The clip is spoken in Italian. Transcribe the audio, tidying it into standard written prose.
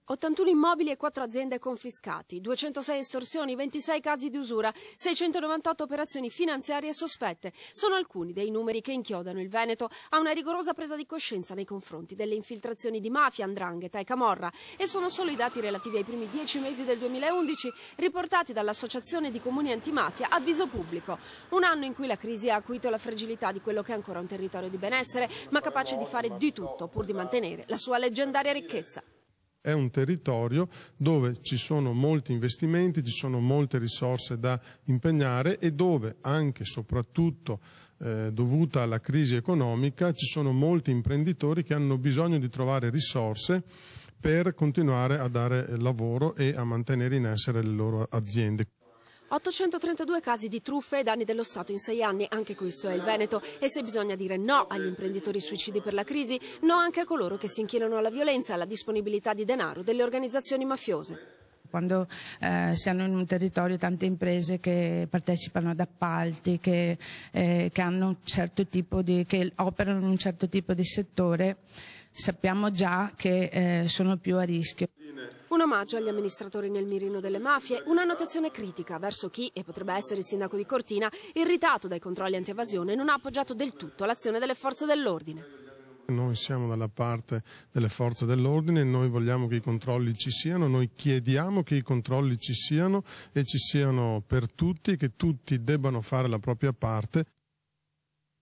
81 immobili e 4 aziende confiscati, 206 estorsioni, 26 casi di usura, 698 operazioni finanziarie sospette. Sono alcuni dei numeri che inchiodano il Veneto a una rigorosa presa di coscienza nei confronti delle infiltrazioni di mafia, 'ndrangheta e camorra. E sono solo i dati relativi ai primi 10 mesi del 2011 riportati dall'Associazione di Comuni Antimafia Avviso Pubblico. Un anno in cui la crisi ha acuito la fragilità di quello che è ancora un territorio di benessere, ma capace di fare di tutto pur di mantenere la sua leggendaria ricchezza. È un territorio dove ci sono molti investimenti, ci sono molte risorse da impegnare e dove anche e soprattutto dovuta alla crisi economica ci sono molti imprenditori che hanno bisogno di trovare risorse per continuare a dare lavoro e a mantenere in essere le loro aziende. 832 casi di truffe e danni dello Stato in 6 anni, anche questo è il Veneto. E se bisogna dire no agli imprenditori suicidi per la crisi, no anche a coloro che si inchinano alla violenza e alla disponibilità di denaro delle organizzazioni mafiose. Quando si hanno in un territorio tante imprese che partecipano ad appalti, che hanno un certo tipo che operano in un certo tipo di settore, sappiamo già che sono più a rischio. Un omaggio agli amministratori nel mirino delle mafie, una notazione critica verso chi, e potrebbe essere il sindaco di Cortina, irritato dai controlli antievasione, non ha appoggiato del tutto l'azione delle forze dell'ordine. Noi siamo dalla parte delle forze dell'ordine, noi vogliamo che i controlli ci siano, noi chiediamo che i controlli ci siano e ci siano per tutti, che tutti debbano fare la propria parte.